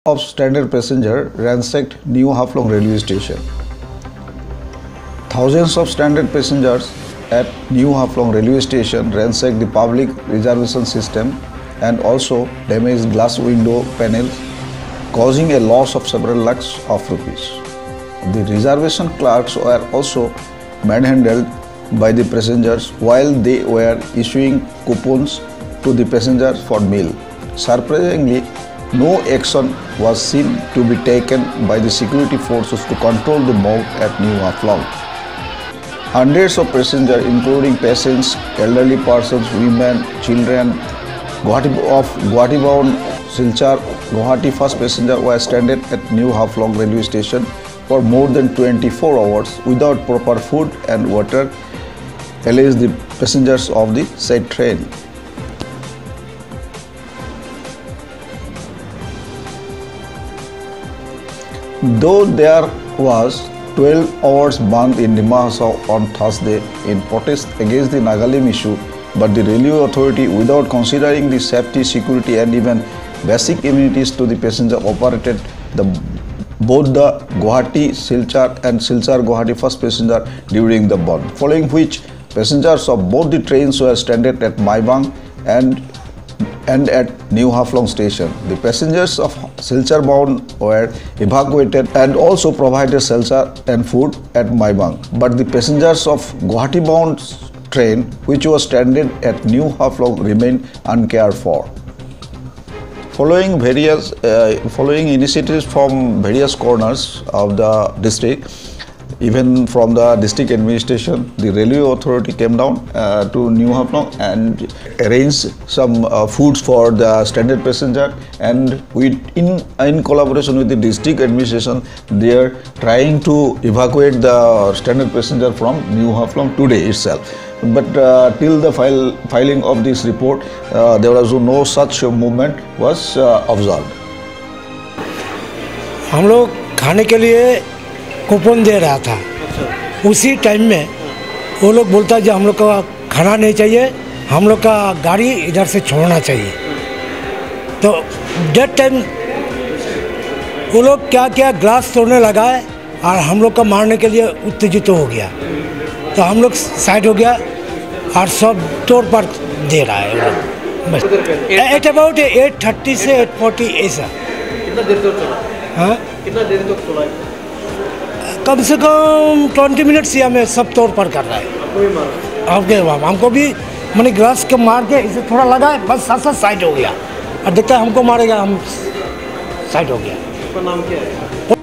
of stranded passenger ransacked New Haflong Railway Station. Thousands of stranded passengers at New Haflong Railway Station ransacked the public reservation system and also damaged glass window panels, causing a loss of several lakhs of rupees. The reservation clerks were also manhandled by the passengers while they were issuing coupons to the passengers for meal. Surprisingly, no action was seen to be taken by the security forces to control the mob at New Haflong. Hundreds of passengers, including patients, elderly persons, women, children, Guwahati bound Silchar Guwahati first passenger were stranded at New Haflong Railway Station for more than 24 hours without proper food and water, alleged the passengers of the said train. Though there was 12 hours bandh in Dima Hasao on Thursday in protest against the Nagalim issue, but the railway authority, without considering the safety, security and even basic amenities to the passenger, operated both the Guwahati Silchar and Silchar Guwahati first passenger during the bandh, following which passengers of both the trains were stranded at Maibang and at New Haflong Station. The passengers of Silchar bound were evacuated and also provided shelter and food at Maibang. But the passengers of Guwahati bound train, which was stranded at New Haflong, remained uncared for. Following initiatives from various corners of the district, even from the district administration, the railway authority came down to New Haflong and arranged some foods for the stranded passenger, and in collaboration with the district administration, they are trying to evacuate the stranded passenger from New Haflong today itself. But till the filing of this report, there was no such movement was observed. हम लोग खाने के लिए coupon दे रहा था, उसी time में वो लोग बोलता है जो हम लोग का खाना नहीं चाहिए, हम लोग का गाड़ी इधर से छोड़ना चाहिए। तो डेट टाइम वो लोग क्या क्या ग्लास तोड़ने लगा है और हम लोग का मारने के लिए उत्तेजित हो गया। तो हम लोग साइड हो गया और सब तोड़ पर दे रहा है वो लोग। बस एट अबाउट 8:30 से 8:40 ऐसा। कितना देर तक चला? हाँ, कितना देर तक चला? कम से कम 20 मिनट से हमें सब तोड़ पर कर रहा है। आपको भी मारा? आपके हमको भी मैंने ग्लास के मार के इसे थोड़ा लगा है, बस साथ साइड हो गया और देखता है हमको मारेगा, हम साइड हो गया। आपका नाम क्या है?